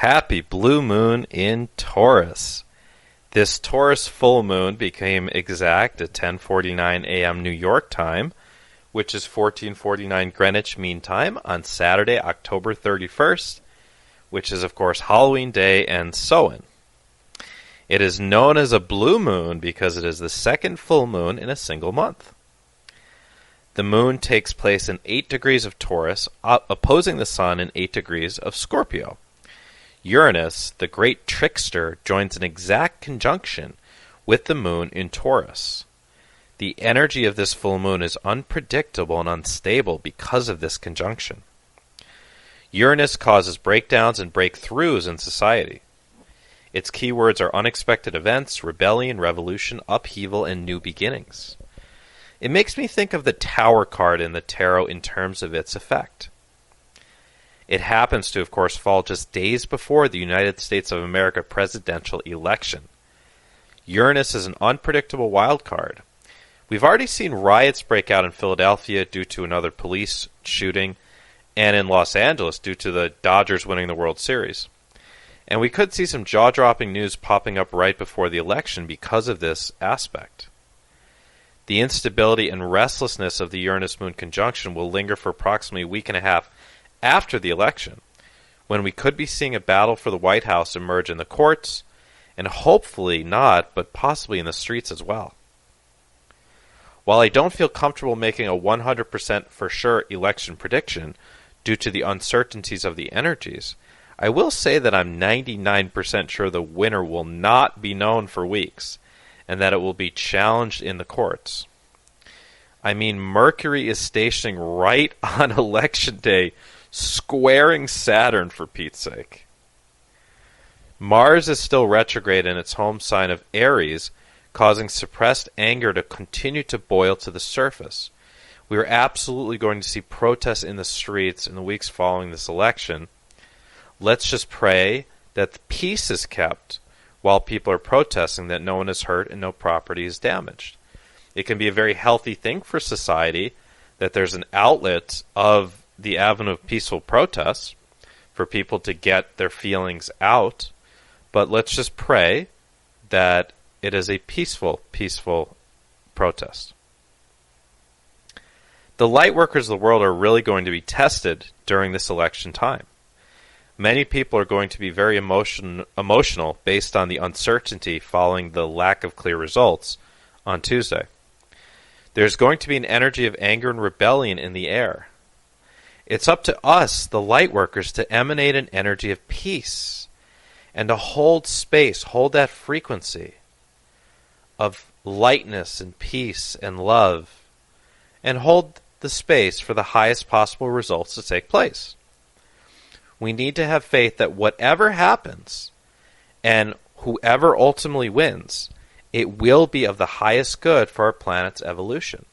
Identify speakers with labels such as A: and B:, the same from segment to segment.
A: Happy blue moon in Taurus. This Taurus full moon became exact at 10:49 a.m. New York time, which is 14:49 Greenwich Mean Time on Saturday, October 31st, which is of course Halloween Day and so on. It is known as a blue moon because it is the second full moon in a single month. The moon takes place in 8 degrees of Taurus, opposing the sun in 8 degrees of Scorpio. Uranus, the great trickster, joins an exact conjunction with the moon in Taurus. The energy of this full moon is unpredictable and unstable because of this conjunction. Uranus causes breakdowns and breakthroughs in society. Its keywords are unexpected events, rebellion, revolution, upheaval, and new beginnings. It makes me think of the Tower card in the tarot in terms of its effect. It happens to, of course, fall just days before the United States of America presidential election. Uranus is an unpredictable wild card. We've already seen riots break out in Philadelphia due to another police shooting, and in Los Angeles due to the Dodgers winning the World Series. And we could see some jaw-dropping news popping up right before the election because of this aspect. The instability and restlessness of the Uranus-moon conjunction will linger for approximately a week and a half after the election, when we could be seeing a battle for the White House emerge in the courts, and hopefully not, but possibly in the streets as well. While I don't feel comfortable making a 100% for sure election prediction due to the uncertainties of the energies, I will say that I'm 99% sure the winner will not be known for weeks, and that it will be challenged in the courts. I mean, Mercury is stationing right on election day, squaring Saturn, for Pete's sake. Mars is still retrograde in its home sign of Aries, causing suppressed anger to continue to boil to the surface. We are absolutely going to see protests in the streets in the weeks following this election. Let's just pray that the peace is kept while people are protesting, that no one is hurt and no property is damaged. It can be a very healthy thing for society that there's an outlet of the avenue of peaceful protests for people to get their feelings out, but let's just pray that it is a peaceful protest. The light workers of the world are really going to be tested during this election time. Many people are going to be very emotional based on the uncertainty following the lack of clear results on Tuesday. There's going to be an energy of anger and rebellion in the air. It's up to us, the light workers, to emanate an energy of peace and to hold space, hold that frequency of lightness and peace and love, and hold the space for the highest possible results to take place. We need to have faith that whatever happens and whoever ultimately wins, it will be of the highest good for our planet's evolution.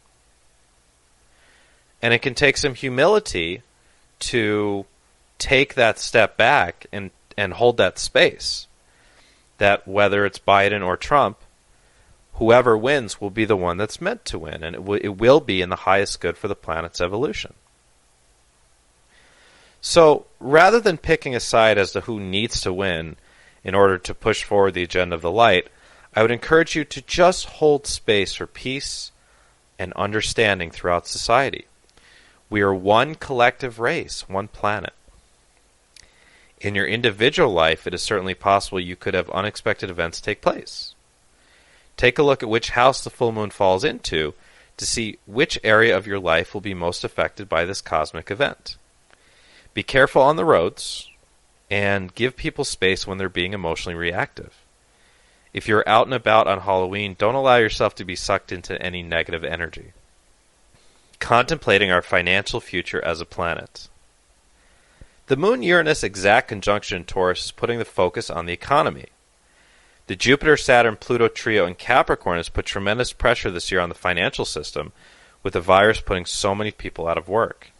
A: And it can take some humility to take that step back and hold that space. That whether it's Biden or Trump, whoever wins will be the one that's meant to win, and it will be in the highest good for the planet's evolution. So, rather than picking a side as to who needs to win in order to push forward the agenda of the light, I would encourage you to just hold space for peace and understanding throughout society. We are one collective race, one planet. In your individual life, it is certainly possible you could have unexpected events take place. Take a look at which house the full moon falls into to see which area of your life will be most affected by this cosmic event. Be careful on the roads and give people space when they're being emotionally reactive. If you're out and about on Halloween, don't allow yourself to be sucked into any negative energy. Contemplating our financial future as a planet. The Moon-Uranus exact conjunction in Taurus is putting the focus on the economy. The Jupiter-Saturn-Pluto trio in Capricorn has put tremendous pressure this year on the financial system, with the virus putting so many people out of work.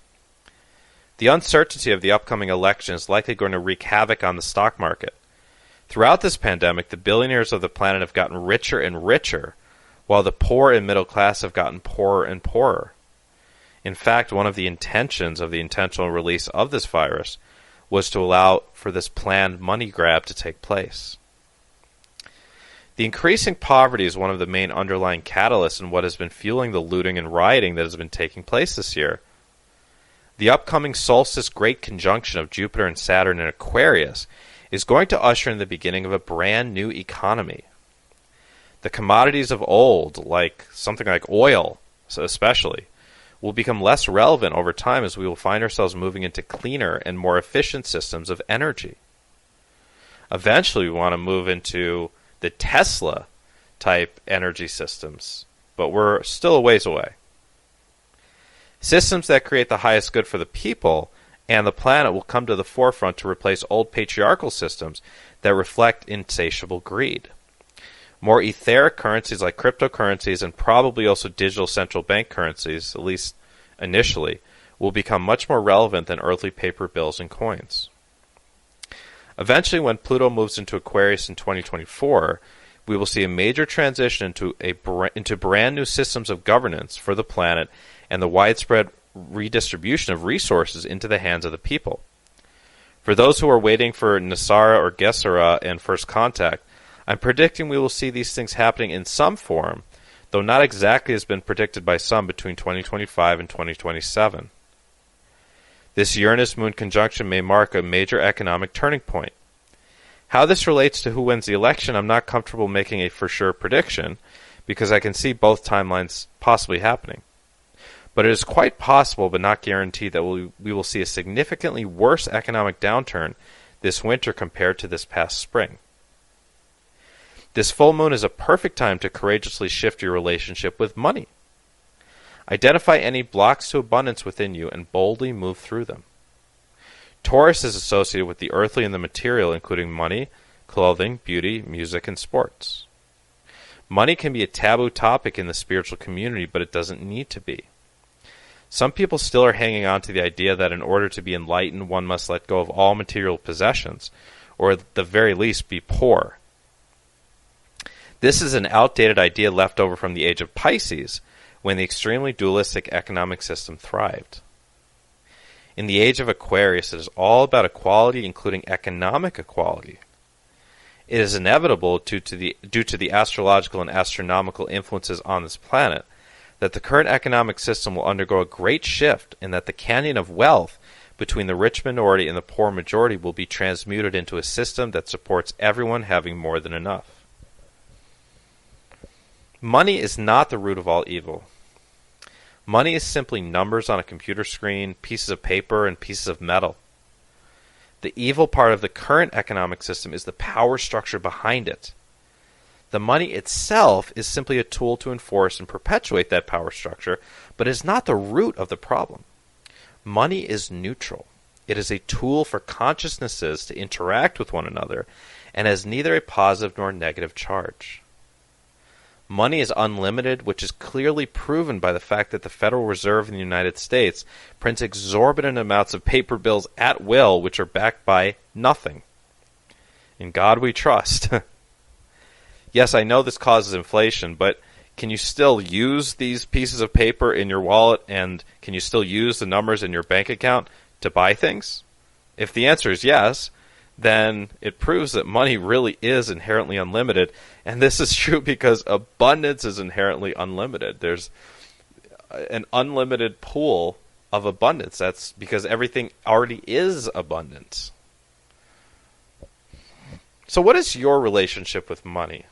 A: The uncertainty of the upcoming election is likely going to wreak havoc on the stock market. Throughout this pandemic, the billionaires of the planet have gotten richer and richer, while the poor and middle class have gotten poorer and poorer. In fact, one of the intentions of the intentional release of this virus was to allow for this planned money grab to take place. The increasing poverty is one of the main underlying catalysts in what has been fueling the looting and rioting that has been taking place this year. The upcoming solstice great conjunction of Jupiter and Saturn in Aquarius is going to usher in the beginning of a brand new economy. The commodities of old, like something like oil, especially, will become less relevant over time as we will find ourselves moving into cleaner and more efficient systems of energy. Eventually, we want to move into the Tesla-type energy systems, but we're still a ways away. Systems that create the highest good for the people and the planet will come to the forefront to replace old patriarchal systems that reflect insatiable greed. More etheric currencies like cryptocurrencies and probably also digital central bank currencies, at least initially, will become much more relevant than earthly paper bills and coins. Eventually, when Pluto moves into Aquarius in 2024, we will see a major transition into brand new systems of governance for the planet and the widespread redistribution of resources into the hands of the people. For those who are waiting for Nasara or Gesara and First Contact, I'm predicting we will see these things happening in some form, though not exactly as been predicted by some between 2025 and 2027. This Uranus-moon conjunction may mark a major economic turning point. How this relates to who wins the election, I'm not comfortable making a for sure prediction, because I can see both timelines possibly happening. But it is quite possible, but not guaranteed, that we will see a significantly worse economic downturn this winter compared to this past spring. This full moon is a perfect time to courageously shift your relationship with money. Identify any blocks to abundance within you and boldly move through them. Taurus is associated with the earthly and the material, including money, clothing, beauty, music, and sports. Money can be a taboo topic in the spiritual community, but it doesn't need to be. Some people still are hanging on to the idea that in order to be enlightened, one must let go of all material possessions, or at the very least be poor. This is an outdated idea left over from the age of Pisces, when the extremely dualistic economic system thrived. In the age of Aquarius, it is all about equality, including economic equality. It is inevitable, due to the astrological and astronomical influences on this planet, that the current economic system will undergo a great shift, and that the canyon of wealth between the rich minority and the poor majority will be transmuted into a system that supports everyone having more than enough. Money is not the root of all evil. Money is simply numbers on a computer screen, pieces of paper, and pieces of metal. The evil part of the current economic system is the power structure behind it. The money itself is simply a tool to enforce and perpetuate that power structure, but is not the root of the problem. Money is neutral. It is a tool for consciousnesses to interact with one another, and has neither a positive nor negative charge. Money is unlimited, which is clearly proven by the fact that the Federal Reserve in the United States prints exorbitant amounts of paper bills at will, which are backed by nothing. In God we trust. Yes, I know this causes inflation, but can you still use these pieces of paper in your wallet, and can you still use the numbers in your bank account to buy things? If the answer is yes, then it proves that money really is inherently unlimited. And this is true because abundance is inherently unlimited. There's an unlimited pool of abundance. That's because everything already is abundant. So what is your relationship with money?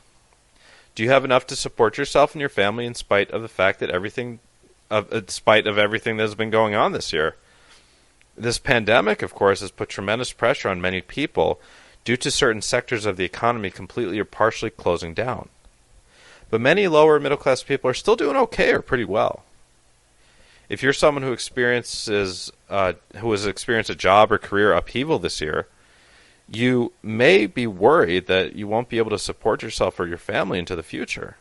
A: Do you have enough to support yourself and your family in spite of the fact that everything that has been going on this year? This pandemic, of course, has put tremendous pressure on many people due to certain sectors of the economy completely or partially closing down. But many lower middle class people are still doing okay or pretty well. If you're someone who has experienced a job or career upheaval this year, you may be worried that you won't be able to support yourself or your family into the future.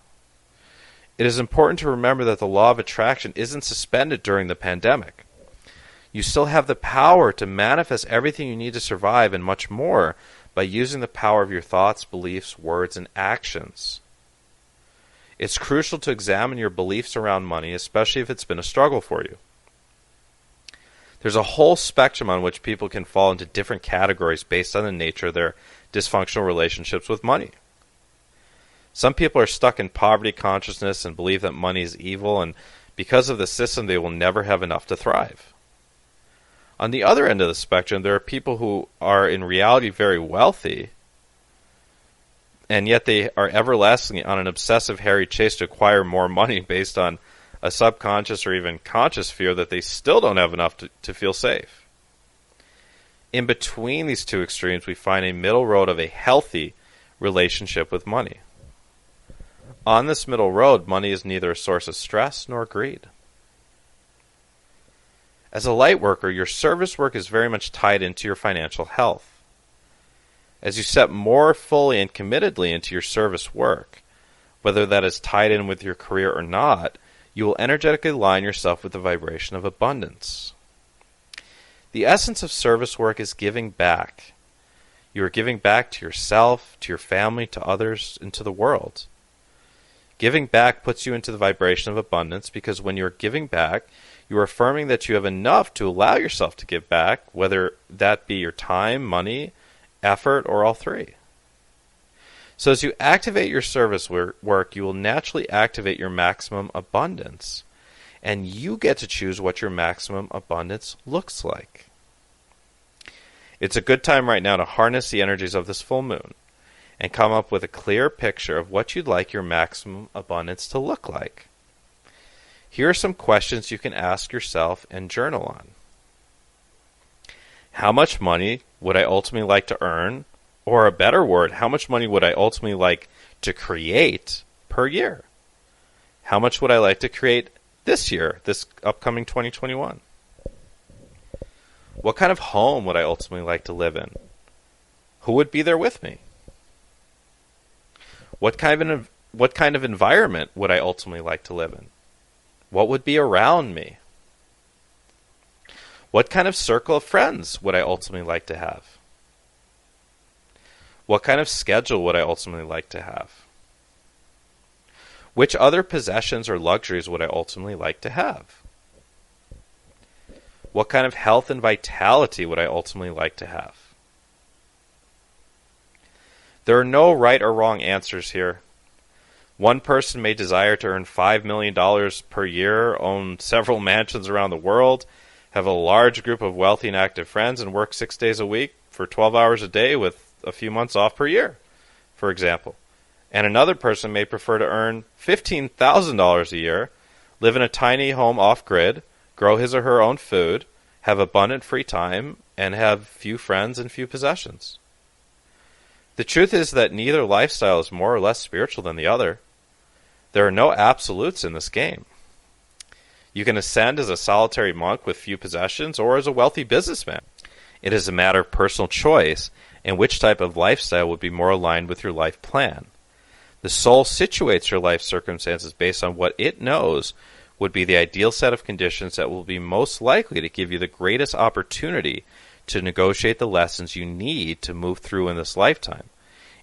A: It is important to remember that the law of attraction isn't suspended during the pandemic. You still have the power to manifest everything you need to survive and much more by using the power of your thoughts, beliefs, words, and actions. It's crucial to examine your beliefs around money, especially if it's been a struggle for you. There's a whole spectrum on which people can fall into different categories based on the nature of their dysfunctional relationships with money. Some people are stuck in poverty consciousness and believe that money is evil, and because of the system, they will never have enough to thrive. On the other end of the spectrum, there are people who are in reality very wealthy, and yet they are everlastingly on an obsessive, hairy chase to acquire more money based on a subconscious or even conscious fear that they still don't have enough to feel safe. In between these two extremes, we find a middle road of a healthy relationship with money. On this middle road, money is neither a source of stress nor greed. As a light worker, your service work is very much tied into your financial health. As you step more fully and committedly into your service work, whether that is tied in with your career or not, you will energetically align yourself with the vibration of abundance. The essence of service work is giving back. You are giving back to yourself, to your family, to others, and to the world. Giving back puts you into the vibration of abundance because when you are giving back, you are affirming that you have enough to allow yourself to give back, whether that be your time, money, effort, or all three. So as you activate your service work, you will naturally activate your maximum abundance, and you get to choose what your maximum abundance looks like. It's a good time right now to harness the energies of this full moon and come up with a clear picture of what you'd like your maximum abundance to look like. Here are some questions you can ask yourself and journal on. How much money would I ultimately like to earn? Or a better word, how much money would I ultimately like to create per year? How much would I like to create this year, this upcoming 2021? What kind of home would I ultimately like to live in? Who would be there with me? What kind of environment would I ultimately like to live in? What would be around me? What kind of circle of friends would I ultimately like to have? What kind of schedule would I ultimately like to have? Which other possessions or luxuries would I ultimately like to have? What kind of health and vitality would I ultimately like to have? There are no right or wrong answers here. One person may desire to earn $5 million per year, own several mansions around the world, have a large group of wealthy and active friends, and work 6 days a week for 12 hours a day with a few months off per year, for example. And another person may prefer to earn $15,000 a year, live in a tiny home off-grid, grow his or her own food, have abundant free time, and have few friends and few possessions. The truth is that neither lifestyle is more or less spiritual than the other. There are no absolutes in this game. You can ascend as a solitary monk with few possessions or as a wealthy businessman. It is a matter of personal choice and which type of lifestyle would be more aligned with your life plan. The soul situates your life circumstances based on what it knows would be the ideal set of conditions that will be most likely to give you the greatest opportunity to negotiate the lessons you need to move through in this lifetime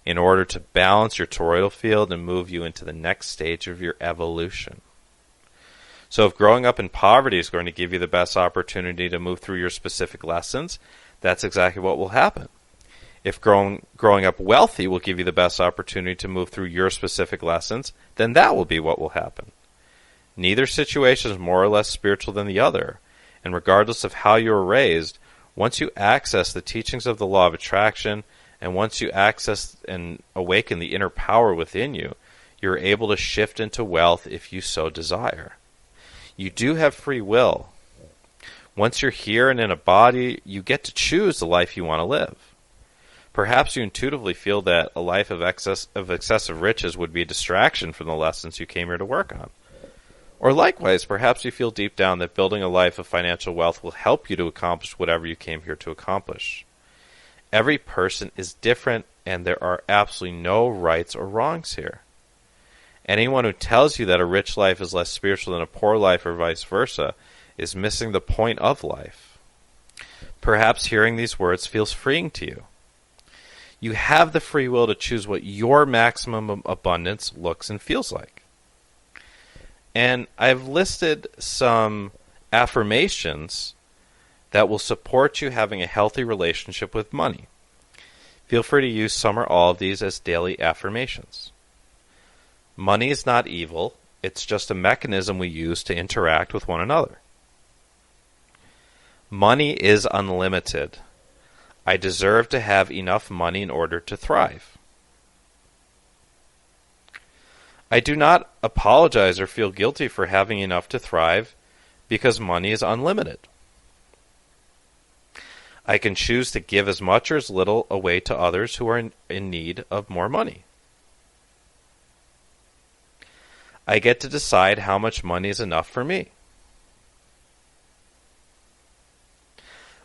A: in order to balance your toroidal field and move you into the next stage of your evolution. So if growing up in poverty is going to give you the best opportunity to move through your specific lessons, that's exactly what will happen. If growing up wealthy will give you the best opportunity to move through your specific lessons, then that will be what will happen. Neither situation is more or less spiritual than the other, and regardless of how you were raised, once you access the teachings of the law of attraction, and once you access and awaken the inner power within you, you're able to shift into wealth if you so desire. You do have free will. Once you're here and in a body, you get to choose the life you want to live. Perhaps you intuitively feel that a life of excessive riches would be a distraction from the lessons you came here to work on. Or likewise, perhaps you feel deep down that building a life of financial wealth will help you to accomplish whatever you came here to accomplish. Every person is different, and there are absolutely no rights or wrongs here. Anyone who tells you that a rich life is less spiritual than a poor life or vice versa is missing the point of life. Perhaps hearing these words feels freeing to you. You have the free will to choose what your maximum abundance looks and feels like. And I've listed some affirmations that will support you having a healthy relationship with money. Feel free to use some or all of these as daily affirmations. Money is not evil, it's just a mechanism we use to interact with one another. Money is unlimited. I deserve to have enough money in order to thrive. I do not apologize or feel guilty for having enough to thrive because money is unlimited. I can choose to give as much or as little away to others who are in need of more money. I get to decide how much money is enough for me.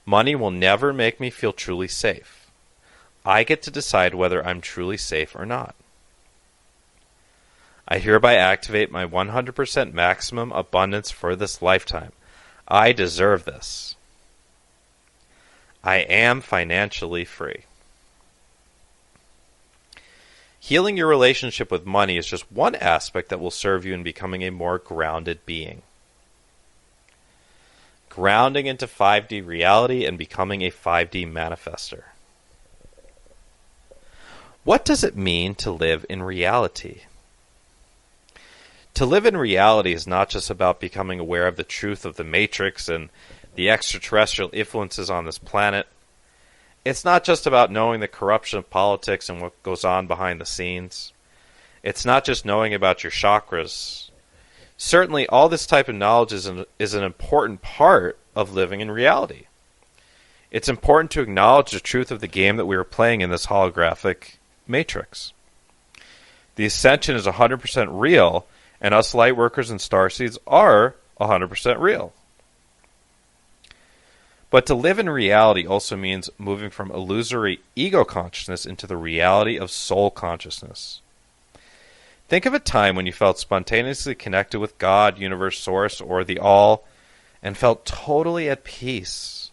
A: Money will never make me feel truly safe. I get to decide whether I'm truly safe or not. I hereby activate my 100% maximum abundance for this lifetime. I deserve this. I am financially free. Healing your relationship with money is just one aspect that will serve you in becoming a more grounded being. Grounding into 5D reality and becoming a 5D manifester. What does it mean to live in reality? To live in reality is not just about becoming aware of the truth of the matrix and the extraterrestrial influences on this planet. It's not just about knowing the corruption of politics and what goes on behind the scenes. It's not just knowing about your chakras. Certainly, all this type of knowledge is an important part of living in reality. It's important to acknowledge the truth of the game that we are playing in this holographic matrix. The Ascension is 100% real, and us Lightworkers and Starseeds are 100% real. But to live in reality also means moving from illusory ego consciousness into the reality of soul consciousness. Think of a time when you felt spontaneously connected with God, universe, source, or the all, and felt totally at peace.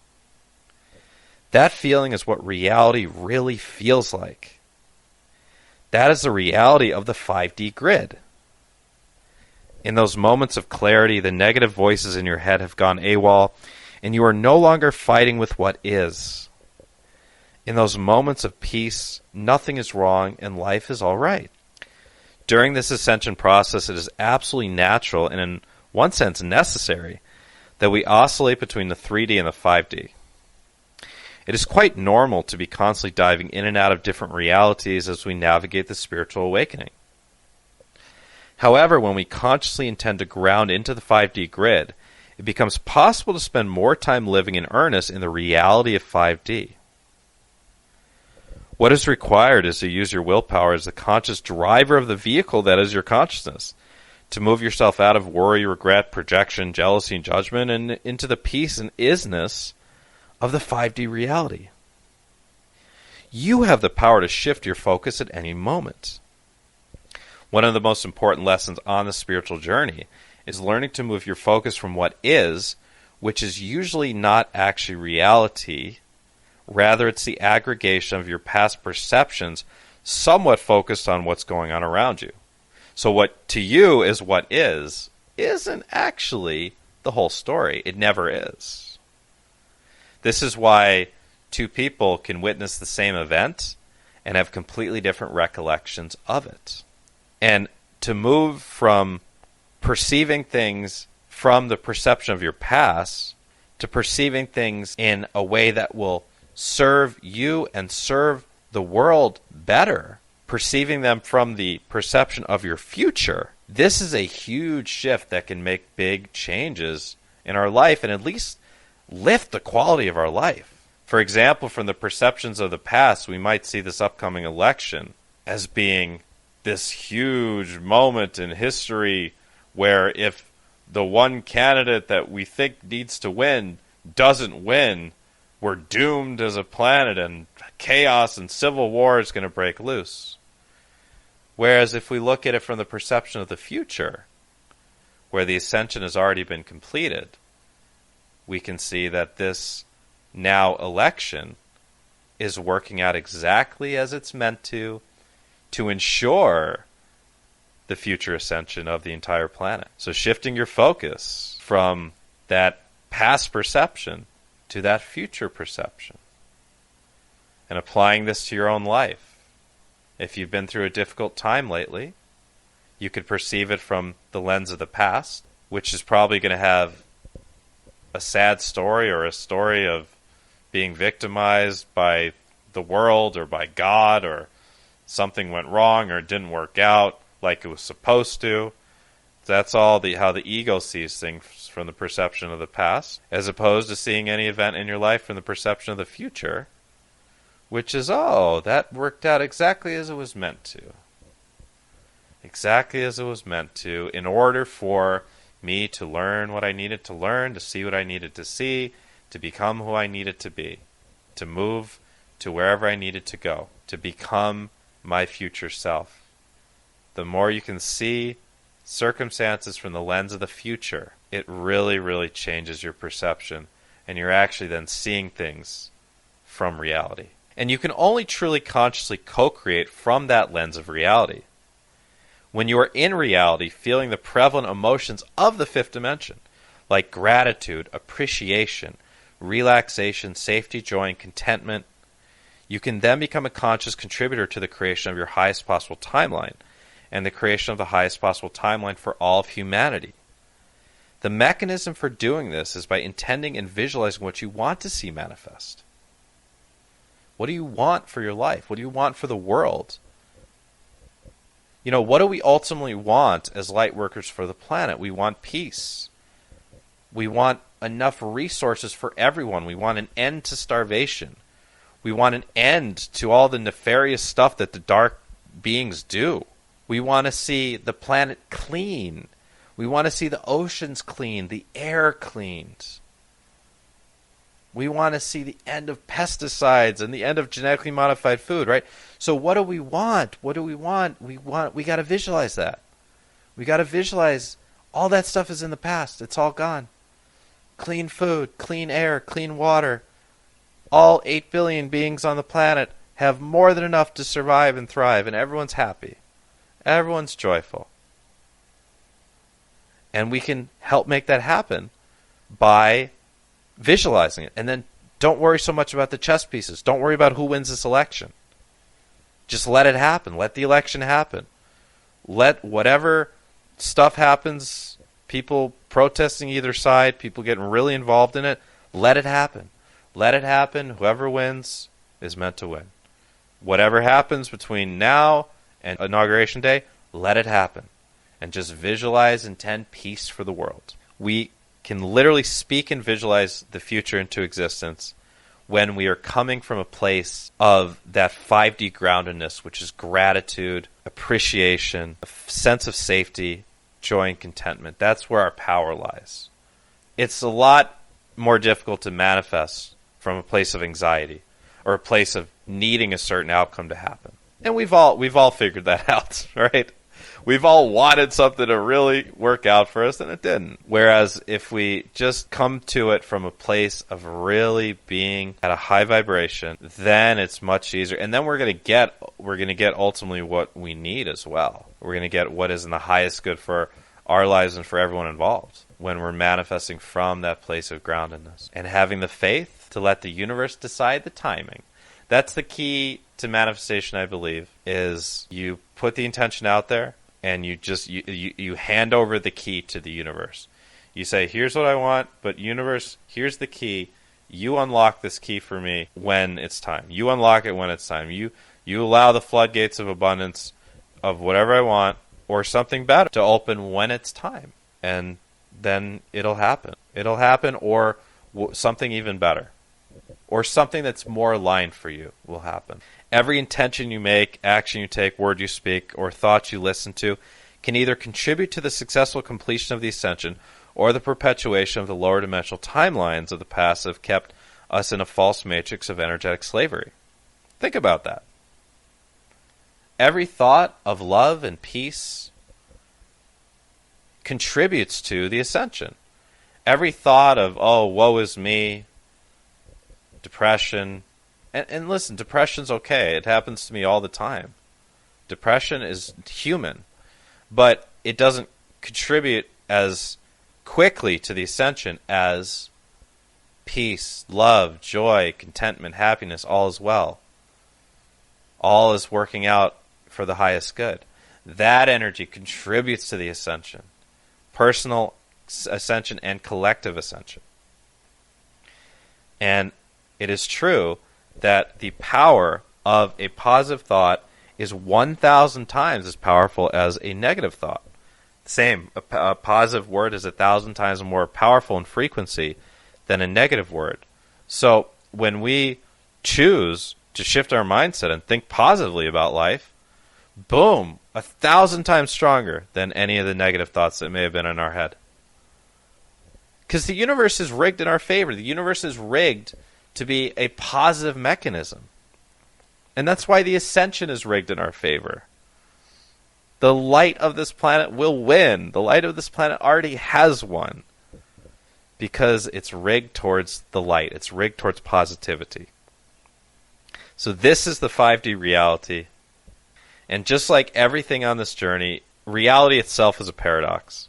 A: That feeling is what reality really feels like. That is the reality of the 5D grid. In those moments of clarity, the negative voices in your head have gone AWOL, and you are no longer fighting with what is. In those moments of peace, nothing is wrong and life is all right. During this ascension process, it is absolutely natural and in one sense necessary that we oscillate between the 3D and the 5D. It is quite normal to be constantly diving in and out of different realities as we navigate the spiritual awakening. However, when we consciously intend to ground into the 5D grid, it becomes possible to spend more time living in earnest in the reality of 5D. What is required is to use your willpower as the conscious driver of the vehicle that is your consciousness, to move yourself out of worry, regret, projection, jealousy, and judgment, and into the peace and isness of the 5D reality. You have the power to shift your focus at any moment. One of the most important lessons on the spiritual journey is learning to move your focus from what is, which is usually not actually reality. Rather, it's the aggregation of your past perceptions, somewhat focused on what's going on around you. So what to you is what is, isn't actually the whole story. It never is. This is why two people can witness the same event and have completely different recollections of it. And to move from perceiving things from the perception of your past to perceiving things in a way that will serve you and serve the world better, perceiving them from the perception of your future, this is a huge shift that can make big changes in our life and at least lift the quality of our life. For example, from the perceptions of the past, we might see this upcoming election as being this huge moment in history where if the one candidate that we think needs to win doesn't win, we're doomed as a planet and chaos and civil war is going to break loose. Whereas if we look at it from the perception of the future, where the ascension has already been completed, we can see that this now election is working out exactly as it's meant to ensure the future ascension of the entire planet. So shifting your focus from that past perception to that future perception and applying this to your own life. If you've been through a difficult time lately, you could perceive it from the lens of the past, which is probably going to have a sad story or a story of being victimized by the world or by God, or something went wrong or it didn't work out like it was supposed to. That's all how the ego sees things, from the perception of the past, as opposed to seeing any event in your life from the perception of the future, which is, oh, that worked out exactly as it was meant to. Exactly as it was meant to, in order for me to learn what I needed to learn, to see what I needed to see, to become who I needed to be, to move to wherever I needed to go, to become my future self. The more you can see circumstances from the lens of the future, it really, really changes your perception, and you're actually then seeing things from reality. And you can only truly consciously co-create from that lens of reality when you are in reality, feeling the prevalent emotions of the fifth dimension, like gratitude, appreciation, relaxation, safety, joy, and contentment. You can then become a conscious contributor to the creation of your highest possible timeline, and the creation of the highest possible timeline for all of humanity. The mechanism for doing this is by intending and visualizing what you want to see manifest. What do you want for your life? What do you want for the world? You know, what do we ultimately want as light workers for the planet? We want peace. We want enough resources for everyone. We want an end to starvation. We want an end to all the nefarious stuff that the dark beings do. We want to see the planet clean. We want to see the oceans clean, the air cleaned. We want to see the end of pesticides and the end of genetically modified food, right? So what do we want? What do we want? We got to visualize that. We got to visualize all that stuff is in the past. It's all gone. Clean food, clean air, clean water. All 8 billion beings on the planet have more than enough to survive and thrive, and everyone's happy. Everyone's joyful. And we can help make that happen by visualizing it. And then don't worry so much about the chess pieces. Don't worry about who wins this election. Just let it happen. Let the election happen. Let whatever stuff happens, people protesting either side, people getting really involved in it, let it happen. Let it happen. Whoever wins is meant to win. Whatever happens between now and Inauguration Day, let it happen. And just visualize, intend peace for the world. We can literally speak and visualize the future into existence when we are coming from a place of that 5D groundedness, which is gratitude, appreciation, a sense of safety, joy, and contentment. That's where our power lies. It's a lot more difficult to manifest from a place of anxiety or a place of needing a certain outcome to happen. And we've all figured that out, right? We've all wanted something to really work out for us, and it didn't. Whereas if we just come to it from a place of really being at a high vibration, then it's much easier. And then we're going to get ultimately what we need as well. We're going to get what is in the highest good for our lives and for everyone involved when we're manifesting from that place of groundedness and having the faith to let the universe decide the timing. That's the key to manifestation, I believe, is you put the intention out there and you hand over the key to the universe. You say, here's what I want, but universe, here's the key. You unlock this key for me when it's time. You unlock it when it's time. You allow the floodgates of abundance of whatever I want or something better to open when it's time. And then it'll happen. It'll happen, or something even better. Or something that's more aligned for you will happen. Every intention you make, action you take, word you speak, or thought you listen to can either contribute to the successful completion of the Ascension or the perpetuation of the lower dimensional timelines of the past that have kept us in a false matrix of energetic slavery. Think about that. Every thought of love and peace contributes to the Ascension. Every thought of, oh, woe is me, depression, and listen, depression's okay. It happens to me all the time. Depression is human, but it doesn't contribute as quickly to the Ascension as peace, love, joy, contentment, happiness, all is well. All is working out for the highest good. That energy contributes to the ascension, personal ascension and collective ascension. And it is true that the power of a positive thought is 1,000 times as powerful as a negative thought. Same, a positive word is 1,000 times more powerful in frequency than a negative word. So when we choose to shift our mindset and think positively about life, boom, 1,000 times stronger than any of the negative thoughts that may have been in our head. Because the universe is rigged in our favor. The universe is rigged to be a positive mechanism. And that's why the ascension is rigged in our favor. The light of this planet will win. The light of this planet already has won. Because it's rigged towards the light. It's rigged towards positivity. So this is the 5D reality. And just like everything on this journey, reality itself is a paradox.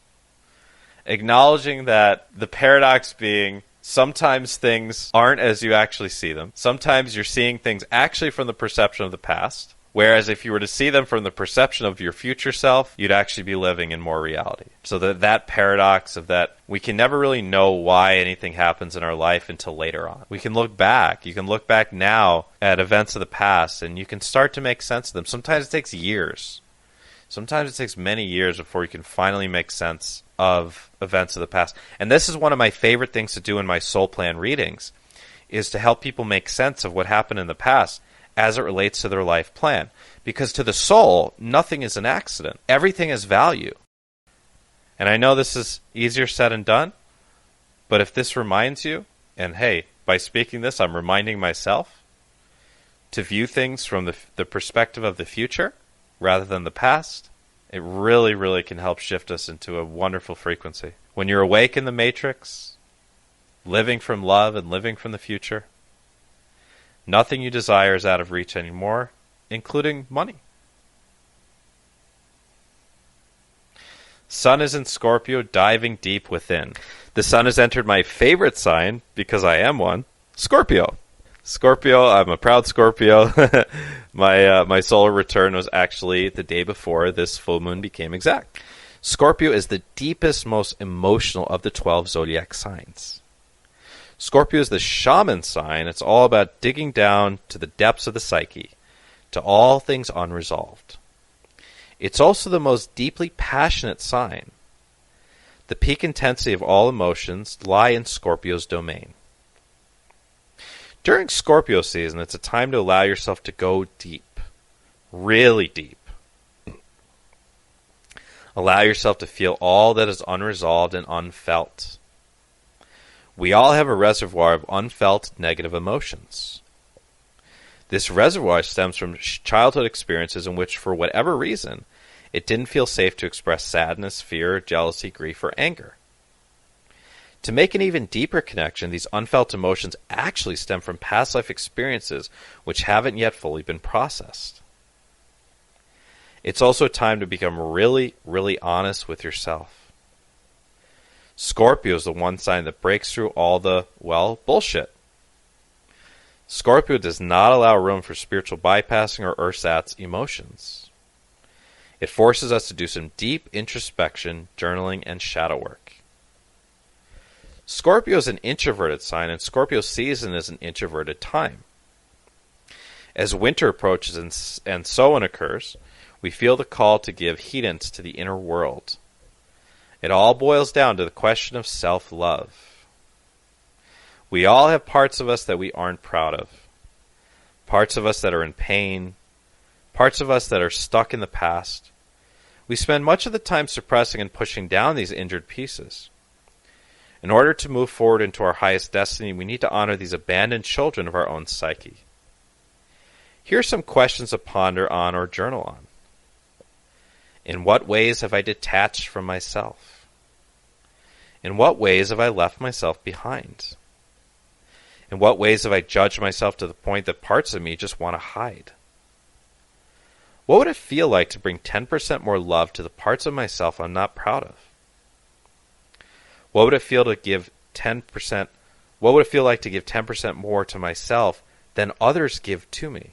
A: Acknowledging that the paradox being sometimes things aren't as you actually see them. Sometimes you're seeing things actually from the perception of the past. Whereas if you were to see them from the perception of your future self, you'd actually be living in more reality. So that paradox of that we can never really know why anything happens in our life until later on. We can look back. You can look back now at events of the past and you can start to make sense of them. Sometimes it takes years. Sometimes it takes many years before you can finally make sense of events of the past. And this is one of my favorite things to do in my soul plan readings, is to help people make sense of what happened in the past as it relates to their life plan. Because to the soul, nothing is an accident. Everything has value. And I know this is easier said than done, but if this reminds you, and hey, by speaking this, I'm reminding myself to view things from the perspective of the future rather than the past, it really, really can help shift us into a wonderful frequency. When you're awake in the matrix, living from love and living from the future, nothing you desire is out of reach anymore, including money. Sun is in Scorpio, diving deep within. The sun has entered my favorite sign, because I am one, Scorpio. Scorpio, I'm a proud Scorpio. My solar return was actually the day before this full moon became exact. Scorpio is the deepest, most emotional of the 12 zodiac signs. Scorpio is the shaman sign. It's all about digging down to the depths of the psyche, to all things unresolved. It's also the most deeply passionate sign. The peak intensity of all emotions lie in Scorpio's domain. During Scorpio season, it's a time to allow yourself to go deep, really deep. Allow yourself to feel all that is unresolved and unfelt. We all have a reservoir of unfelt negative emotions. This reservoir stems from childhood experiences in which, for whatever reason, it didn't feel safe to express sadness, fear, jealousy, grief, or anger. To make an even deeper connection, these unfelt emotions actually stem from past life experiences which haven't yet fully been processed. It's also time to become really, really honest with yourself. Scorpio is the one sign that breaks through all the, bullshit. Scorpio does not allow room for spiritual bypassing or ersatz emotions. It forces us to do some deep introspection, journaling, and shadow work. Scorpio is an introverted sign, and Scorpio season is an introverted time. As winter approaches and Samhain occurs, we feel the call to give heedance to the inner world. It all boils down to the question of self-love. We all have parts of us that we aren't proud of. Parts of us that are in pain. Parts of us that are stuck in the past. We spend much of the time suppressing and pushing down these injured pieces. In order to move forward into our highest destiny, we need to honor these abandoned children of our own psyche. Here are some questions to ponder on or journal on. In what ways have I detached from myself? In what ways have I left myself behind? In what ways have I judged myself to the point that parts of me just want to hide? What would it feel like to bring 10% more love to the parts of myself I'm not proud of? What would it feel to give 10% What would it feel like to give 10% more to myself than others give to me?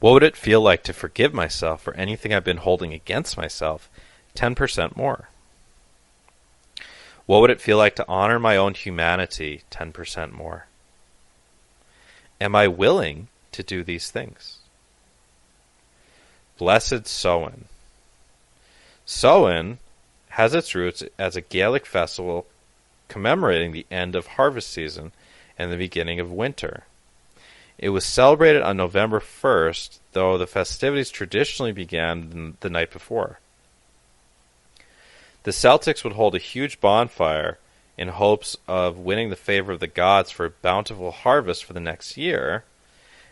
A: What would it feel like to forgive myself for anything I've been holding against myself 10% more? What would it feel like to honor my own humanity 10% more? Am I willing to do these things? Blessed Samhain. Samhain has its roots as a Gaelic festival commemorating the end of harvest season and the beginning of winter. It was celebrated on November 1st, though the festivities traditionally began the night before. The Celtics would hold a huge bonfire in hopes of winning the favor of the gods for a bountiful harvest for the next year,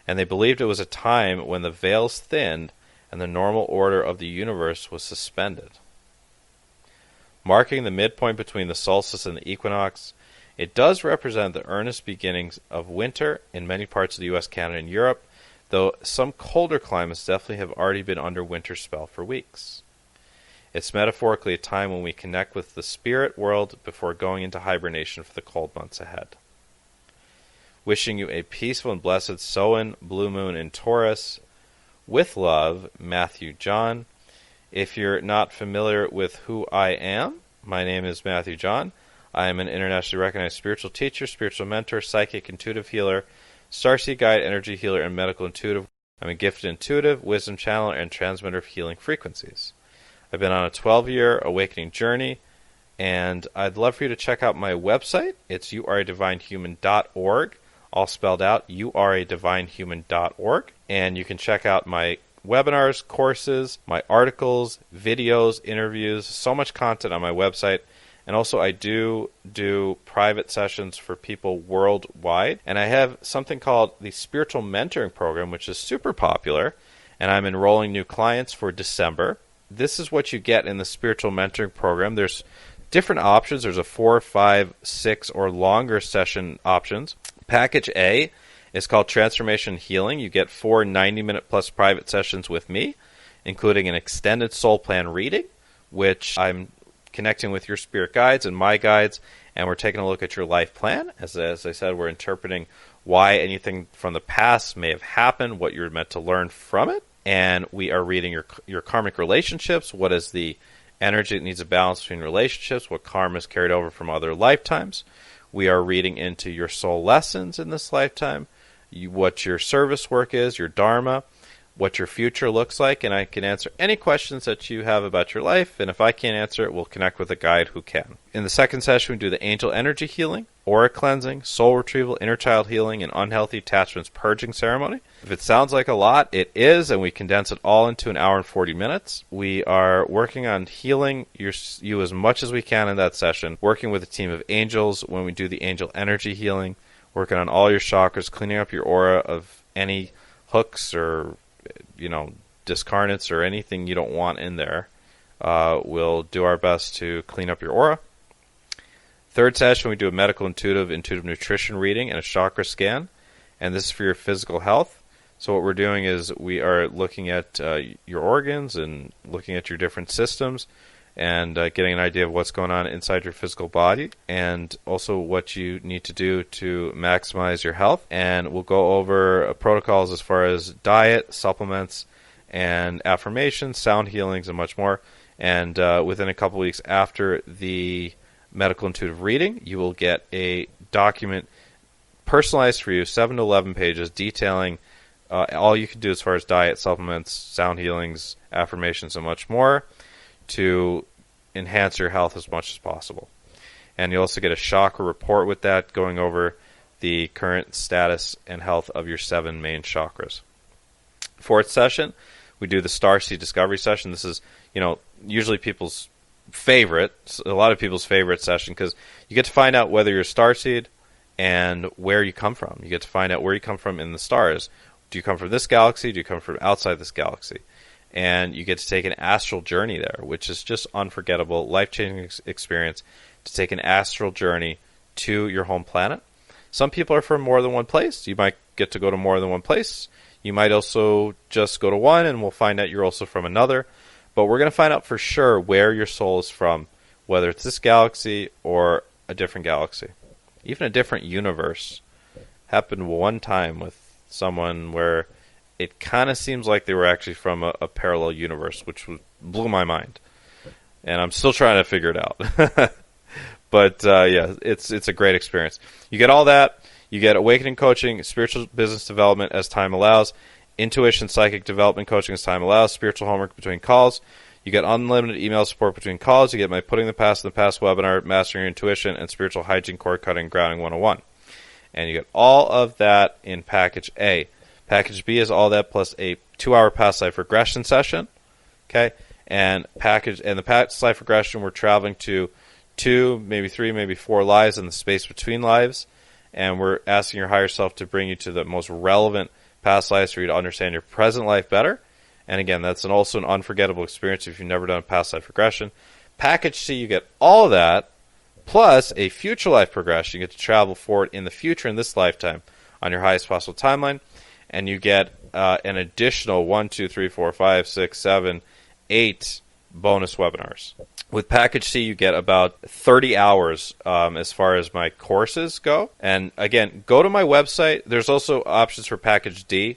A: and they believed it was a time when the veils thinned and the normal order of the universe was suspended. Marking the midpoint between the solstice and the equinox, it does represent the earnest beginnings of winter in many parts of the US, Canada, and Europe, though some colder climates definitely have already been under winter spell for weeks. It's metaphorically a time when we connect with the spirit world before going into hibernation for the cold months ahead. Wishing you a peaceful and blessed Samhain blue moon in Taurus. With love, Matthew John. If you're not familiar with who I am, my name is Matthew John. I am an internationally recognized spiritual teacher, spiritual mentor, psychic intuitive healer, Starseed guide, energy healer, and medical intuitive. I'm a gifted intuitive, wisdom channeler, and transmitter of healing frequencies. I've been on a 12-year awakening journey, and I'd love for you to check out my website. It's youaredivinehuman.org, all spelled out, youaredivinehuman.org. And you can check out my webinars, courses, my articles, videos, interviews, so much content on my website. And also I do private sessions for people worldwide. And I have something called the Spiritual Mentoring Program, which is super popular. And I'm enrolling new clients for December. This is what you get in the Spiritual Mentoring Program. There's different options. There's a 4, 5, 6, or longer session options. Package A is called Transformation Healing. You get 4 90-minute plus private sessions with me, including an extended soul plan reading, which I'm connecting with your spirit guides and my guides, and we're taking a look at your life plan. As I said, we're interpreting why anything from the past may have happened, what you're meant to learn from it, and we are reading your karmic relationships. What is the energy that needs a balance between relationships? What karma is carried over from other lifetimes? We are reading into your soul lessons in this lifetime, what your service work is, your dharma, what your future looks like, and I can answer any questions that you have about your life, and if I can't answer it, we'll connect with a guide who can. In the second session, we do the angel energy healing, aura cleansing, soul retrieval, inner child healing, and unhealthy attachments purging ceremony. If it sounds like a lot, it is, and we condense it all into an hour and 40 minutes. We are working on healing you as much as we can in that session, working with a team of angels when we do the angel energy healing, working on all your chakras, cleaning up your aura of any hooks or discarnates or anything you don't want in there. We'll do our best to clean up your aura. Third session, we do a medical intuitive nutrition reading and a chakra scan, and this is for your physical health. So what we're doing is we are looking at your organs and looking at your different systems and getting an idea of what's going on inside your physical body, and also what you need to do to maximize your health. And we'll go over protocols as far as diet, supplements, and affirmations, sound healings, and much more. And within a couple weeks after the medical intuitive reading, you will get a document personalized for you, 7 to 11 pages, detailing all you can do as far as diet, supplements, sound healings, affirmations, and much more, to enhance your health as much as possible. And you'll also get a chakra report with that, going over the current status and health of your 7 main chakras. Fourth session, we do the Starseed Discovery session. This is, usually people's favorite, a lot of people's favorite session, because you get to find out whether you're a Starseed and where you come from. You get to find out where you come from in the stars. Do you come from this galaxy? Do you come from outside this galaxy? And you get to take an astral journey there, which is just unforgettable, life-changing experience to take an astral journey to your home planet. Some people are from more than one place. You might get to go to more than one place. You might also just go to one, and we'll find out you're also from another. But we're going to find out for sure where your soul is from, whether it's this galaxy or a different galaxy. even a different universe. Happened one time with someone where it kind of seems like they were actually from a parallel universe, which blew my mind. And I'm still trying to figure it out. But yeah, it's a great experience. You get all that. You get awakening coaching, spiritual business development as time allows, intuition, psychic development coaching as time allows, spiritual homework between calls. You get unlimited email support between calls. You get my Putting the Past in the Past webinar, Mastering Your Intuition, and Spiritual Hygiene, Cord Cutting, Grounding 101. And you get all of that in Package A. Package B is all that plus a 2-hour past life regression session. Okay? And the past life regression, we're traveling to 2, maybe 3, maybe 4 lives in the space between lives. And we're asking your higher self to bring you to the most relevant past lives for you to understand your present life better. And again, that's also an unforgettable experience if you've never done a past life regression. Package C, you get all of that, plus a future life progression. You get to travel forward in the future in this lifetime on your highest possible timeline. And you get an additional 1, 2, 3, 4, 5, 6, 7, 8 bonus webinars. With Package C, you get about 30 hours as far as my courses go. And again, go to my website. There's also options for Package D,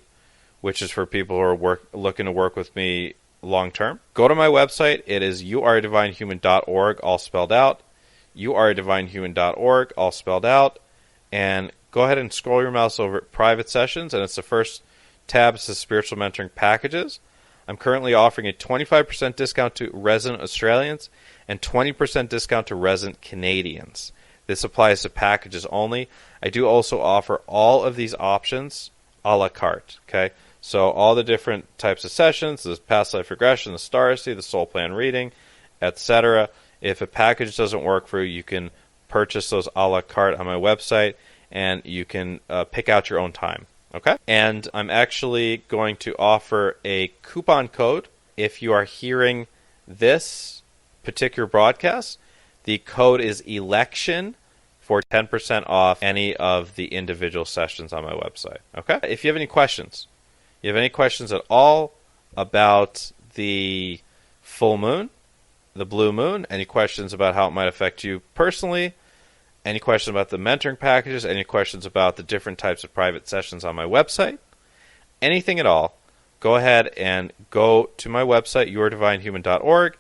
A: which is for people who are looking to work with me long term. Go to my website. It is youaredivinehuman.org, all spelled out. youaredivinehuman.org, all spelled out. And go ahead and scroll your mouse over private sessions, and it's the first tab. It says spiritual mentoring packages. I'm currently offering a 25% discount to resident Australians and 20% discount to resident Canadians. This applies to packages only. I do also offer all of these options a la carte. Okay, so all the different types of sessions, the past life regression, the Starseed, the soul plan reading, etc. If a package doesn't work for you, you can purchase those a la carte on my website, and you can pick out your own time. Okay? And I'm actually going to offer a coupon code if you are hearing this particular broadcast. The code is ELECTION for 10% off any of the individual sessions on my website. Okay? If you have any questions, at all about the full moon, the blue moon, any questions about how it might affect you personally, any questions about the mentoring packages, any questions about the different types of private sessions on my website, anything at all, go ahead and go to my website, yourdivinehuman.org.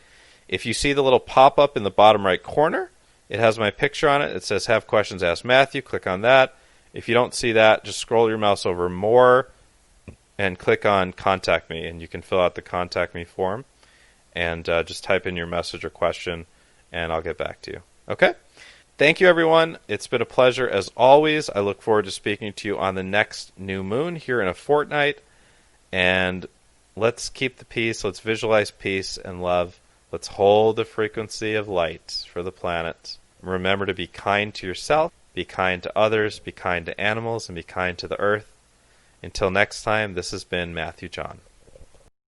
A: If you see the little pop-up in the bottom right corner, it has my picture on it. It says, Have Questions, Ask Matthew. Click on that. If you don't see that, just scroll your mouse over more and click on Contact Me, and you can fill out the Contact Me form and just type in your message or question, and I'll get back to you. Okay? Thank you, everyone. It's been a pleasure as always. I look forward to speaking to you on the next new moon here in a fortnight. And let's keep the peace. Let's visualize peace and love. Let's hold the frequency of light for the planet. Remember to be kind to yourself, be kind to others, be kind to animals, and be kind to the earth. Until next time, this has been Matthew John.